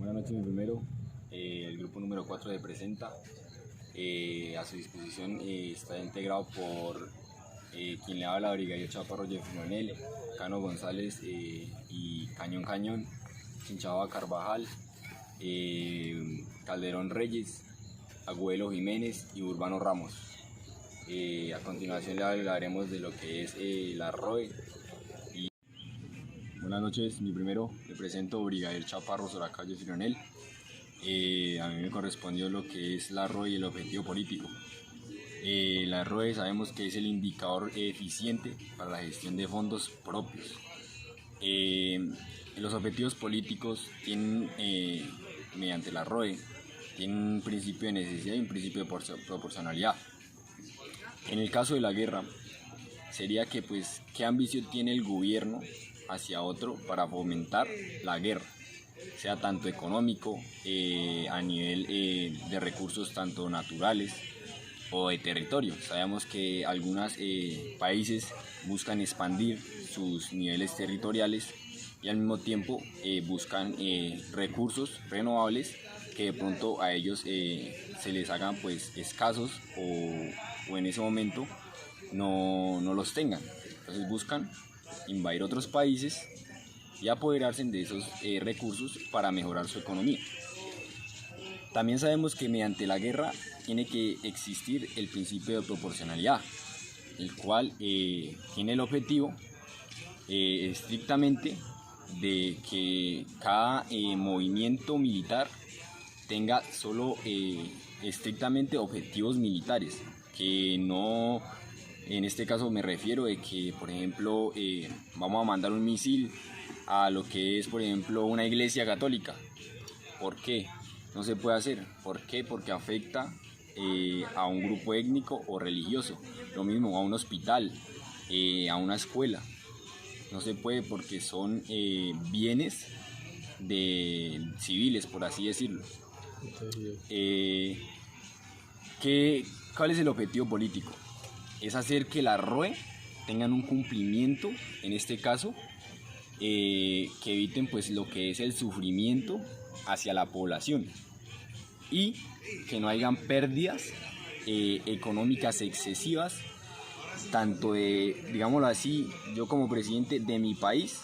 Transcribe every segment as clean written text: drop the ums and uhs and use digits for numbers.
Buenas noches, mi primero. El grupo número 4 de Presenta. A su disposición está integrado por quien le habla, Brigadier Chaparro Jeffrey Manuel, Cano González y Cañón Cañón, Chinchaba Carvajal, Calderón Reyes, Agüelo Jiménez y Urbano Ramos. A continuación le hablaremos de lo que es la ROE. Buenas noches, mi primero, le presento Brigadier Chaparro Soracayo Fironel. A mí me correspondió lo que es la ROE y el objetivo político. La ROE sabemos que es el indicador eficiente para la gestión de fondos propios. Los objetivos políticos tienen, mediante la ROE, tienen un principio de necesidad y un principio de proporcionalidad. En el caso de la guerra, sería que pues, ¿qué ambición tiene el gobierno hacia otro para fomentar la guerra? Sea tanto económico, a nivel de recursos tanto naturales o de territorio. Sabemos que algunos países buscan expandir sus niveles territoriales y al mismo tiempo buscan recursos renovables que de pronto a ellos se les hagan pues escasos o en ese momento no los tengan. Entonces buscan invadir otros países y apoderarse de esos recursos para mejorar su economía. También sabemos que mediante la guerra tiene que existir el principio de proporcionalidad, el cual tiene el objetivo estrictamente de que cada movimiento militar tenga solo estrictamente objetivos militares, que no, en este caso me refiero de que, por ejemplo, vamos a mandar un misil a lo que es, por ejemplo, una iglesia católica. ¿Por qué? No se puede hacer. ¿Por qué? Porque afecta a un grupo étnico o religioso. Lo mismo a un hospital, a una escuela. No se puede porque son bienes de civiles, por así decirlo. ¿Cuál es el objetivo político? Es hacer que la ROE tengan un cumplimiento, en este caso, que eviten pues lo que es el sufrimiento hacia la población y que no hayan pérdidas económicas excesivas, tanto de, digámoslo así, yo como presidente de mi país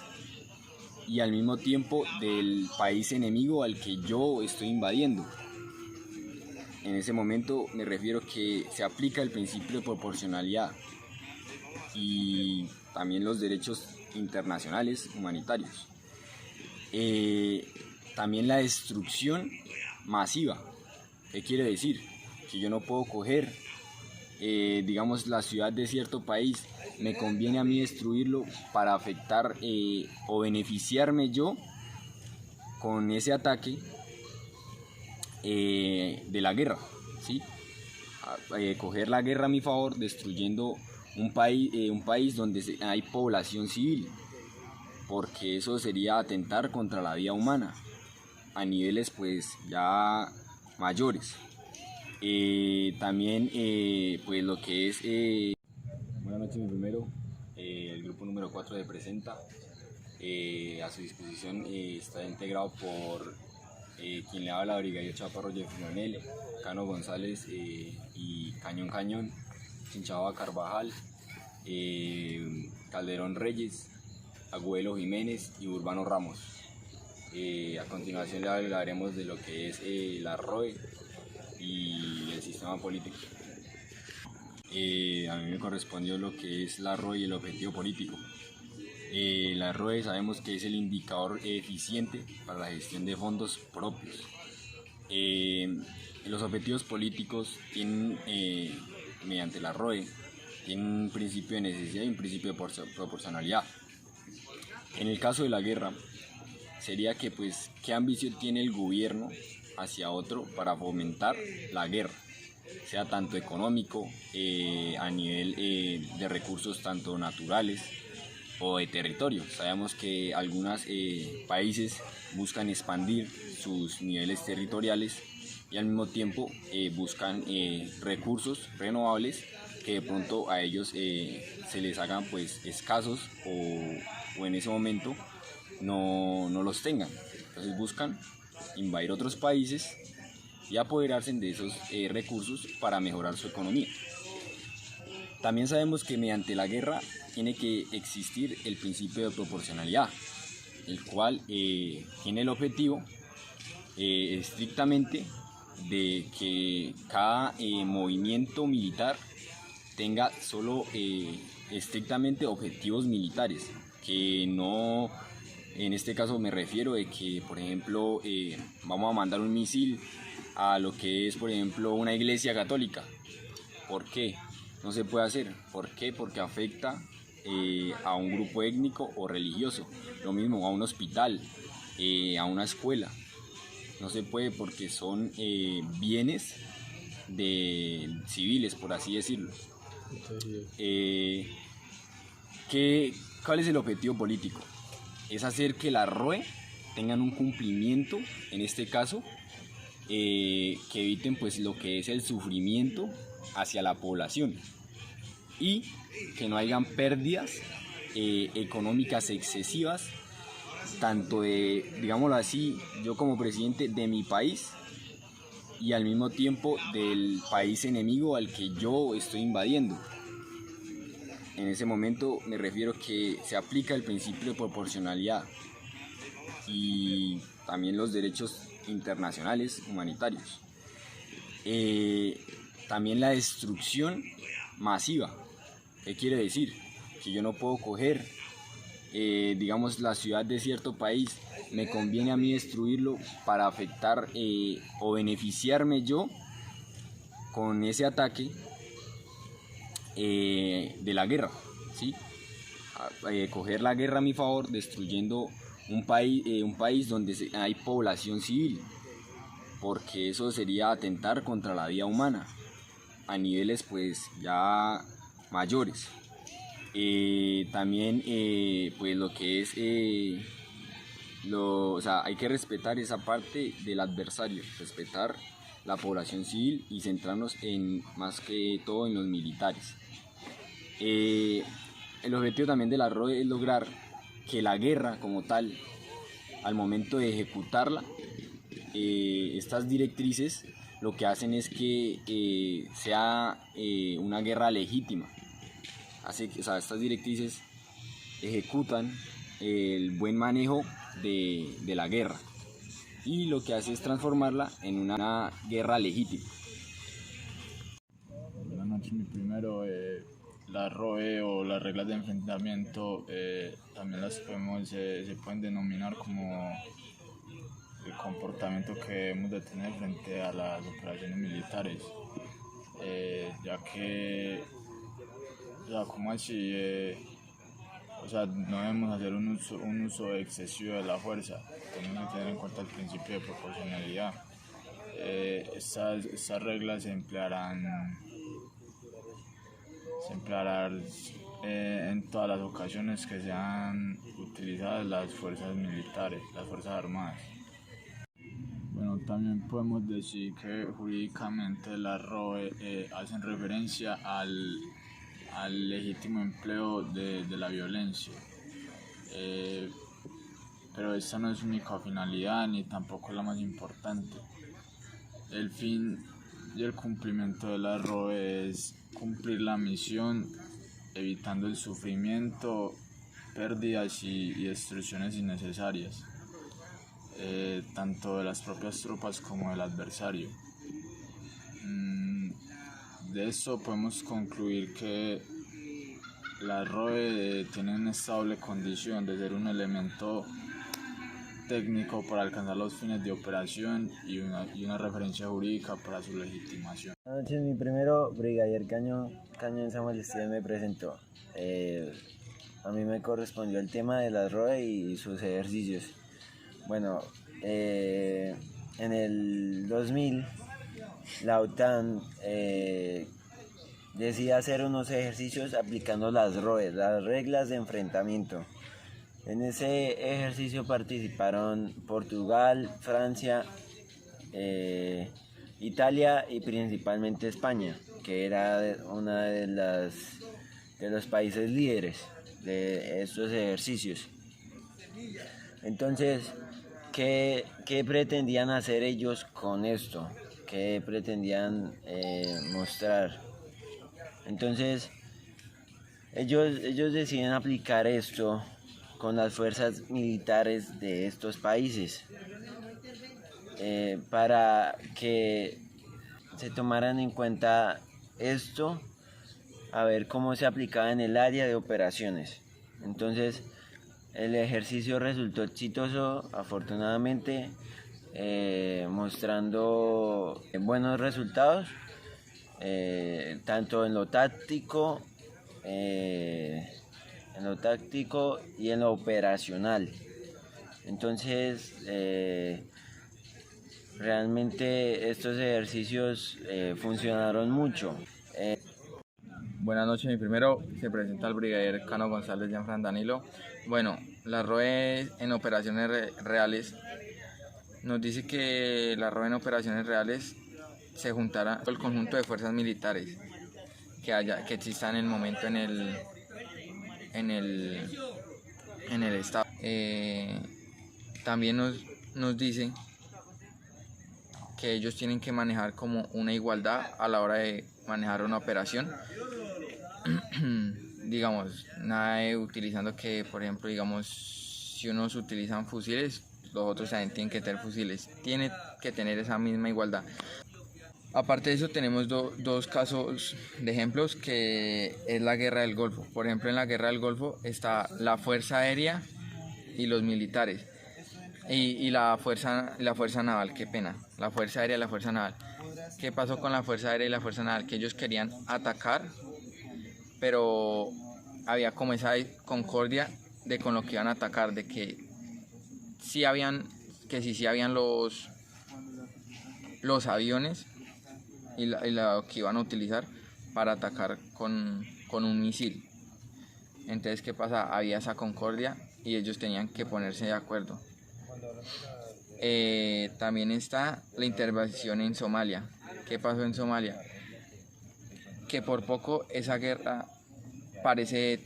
y al mismo tiempo del país enemigo al que yo estoy invadiendo. En ese momento me refiero que se aplica el principio de proporcionalidad y también los derechos internacionales humanitarios. También la destrucción masiva. ¿Qué quiere decir? Que yo no puedo coger, digamos, la ciudad de cierto país, me conviene a mí destruirlo para afectar o beneficiarme yo con ese ataque de la guerra, ¿sí? Coger la guerra a mi favor destruyendo un país donde hay población civil, porque eso sería atentar contra la vida humana a niveles pues ya mayores. También pues lo que es buenas noches, mi primero, el grupo número 4 de Presenta. A su disposición está integrado por quien le habla, Brigadier Chaparro Jeffrey Manuel, Cano González y Cañón Cañón, Chinchaba Carvajal, Calderón Reyes, Agüelo Jiménez y Urbano Ramos. A continuación le hablaremos de lo que es la ROE y el sistema político. A mí me correspondió lo que es la ROE y el objetivo político. La ROE sabemos que es el indicador eficiente para la gestión de fondos propios. Los objetivos políticos tienen, mediante la ROE, tienen un principio de necesidad y un principio de proporcionalidad. En el caso de la guerra, sería que pues, ¿qué ambición tiene el gobierno hacia otro para fomentar la guerra? Sea tanto económico, a nivel de recursos tanto naturales o de territorio. Sabemos que algunos países buscan expandir sus niveles territoriales y al mismo tiempo buscan recursos renovables que de pronto a ellos se les hagan pues escasos o en ese momento no los tengan. Entonces buscan invadir otros países y apoderarse de esos recursos para mejorar su economía. También sabemos que mediante la guerra tiene que existir el principio de proporcionalidad, el cual tiene el objetivo estrictamente de que cada movimiento militar tenga solo estrictamente objetivos militares, que no, en este caso me refiero de que, por ejemplo, vamos a mandar un misil a lo que es, por ejemplo, una iglesia católica. ¿Por qué? No se puede hacer. ¿Por qué? Porque afecta a un grupo étnico o religioso. Lo mismo a un hospital, a una escuela. No se puede porque son bienes de civiles, por así decirlo. ¿Cuál es el objetivo político? Es hacer que la ROE tengan un cumplimiento, en este caso, que eviten pues lo que es el sufrimiento hacia la población y que no hayan pérdidas económicas excesivas, tanto de, digámoslo así, yo como presidente de mi país y al mismo tiempo del país enemigo al que yo estoy invadiendo. En ese momento me refiero que se aplica el principio de proporcionalidad y también los derechos internacionales humanitarios. También la destrucción masiva. ¿Qué quiere decir? Que yo no puedo coger, digamos, la ciudad de cierto país, me conviene a mí destruirlo para afectar o beneficiarme yo con ese ataque de la guerra, ¿sí? Coger la guerra a mi favor destruyendo un país donde hay población civil, porque eso sería atentar contra la vida humana a niveles pues ya mayores. También pues lo que es o sea, hay que respetar esa parte del adversario, respetar la población civil y centrarnos en más que todo en los militares. El objetivo también de la ROE es lograr que la guerra como tal, al momento de ejecutarla, estas directrices lo que hacen es que sea una guerra legítima. O sea, estas directrices ejecutan el buen manejo de la guerra y lo que hace es transformarla en una guerra legítima. Buenas noches, mi primero. La ROE o las reglas de enfrentamiento también se pueden denominar como el comportamiento que debemos de tener frente a las operaciones militares, ya que, o sea, como así, o sea, no debemos hacer un uso excesivo de la fuerza, tenemos que tener en cuenta el principio de proporcionalidad. Estas reglas se emplearán en todas las ocasiones que sean utilizadas las fuerzas militares, las fuerzas armadas. Bueno, también podemos decir que jurídicamente las ROE hacen referencia al legítimo empleo de la violencia, pero esta no es su única finalidad ni tampoco la más importante. El fin y el cumplimiento de la ROE es cumplir la misión evitando el sufrimiento, pérdidas y destrucciones innecesarias, tanto de las propias tropas como del adversario. De esto podemos concluir que la ROE tiene una estable condición de ser un elemento técnico para alcanzar los fines de operación y una referencia jurídica para su legitimación. Buenas noches, mi primero, Brigadier Cañón Samuel Esteban me presentó. A mí me correspondió el tema de las ROE y sus ejercicios. Bueno, en el 2000 la OTAN decide hacer unos ejercicios aplicando las ROE, las reglas de enfrentamiento. En ese ejercicio participaron Portugal, Francia, Italia y principalmente España, que era una de los países líderes de estos ejercicios. Entonces, ¿qué pretendían hacer ellos con esto? ¿Qué pretendían mostrar? Entonces, ellos deciden aplicar esto con las fuerzas militares de estos países para que se tomaran en cuenta esto, a ver cómo se aplicaba en el área de operaciones. Entonces, el ejercicio resultó exitoso, afortunadamente, mostrando buenos resultados, tanto en lo táctico y en lo operacional. Entonces, realmente estos ejercicios funcionaron mucho. Buenas noches, mi primero se presenta el brigadier Cano González Gianfran Danilo. Bueno, la ROE en operaciones reales nos dice que la ROE en operaciones reales se juntará con el conjunto de fuerzas militares que existan en el momento en el estado. También nos dice que ellos tienen que manejar como una igualdad a la hora de manejar una operación. Digamos, nada de utilizando que, por ejemplo, digamos, si unos utilizan fusiles, los otros también tienen que tener fusiles. Tiene que tener esa misma igualdad. Aparte de eso, tenemos dos casos de ejemplos, que es la guerra del Golfo. Por ejemplo, en la guerra del Golfo está la Fuerza Aérea y los militares. Y la fuerza naval, qué pena. La Fuerza Aérea y la Fuerza Naval. ¿Qué pasó con la Fuerza Aérea y la Fuerza Naval? Que ellos querían atacar, pero había como esa concordia de con lo que iban a atacar, de que sí habían los aviones y lo que iban a utilizar para atacar con un misil. Entonces, ¿qué pasa? Había esa concordia y ellos tenían que ponerse de acuerdo. También está la intervención en Somalia. ¿Qué pasó en Somalia? Que por poco esa guerra parece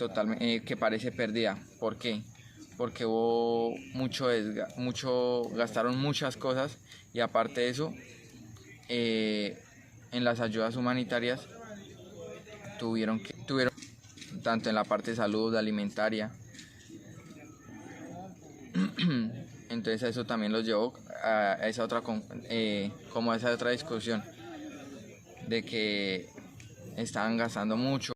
perdida. ¿Por qué? Porque hubo gastaron muchas cosas, y aparte de eso, en las ayudas humanitarias tuvieron tanto en la parte de salud, alimentaria. Entonces eso también los llevó a esa otra discusión de que estaban gastando mucho.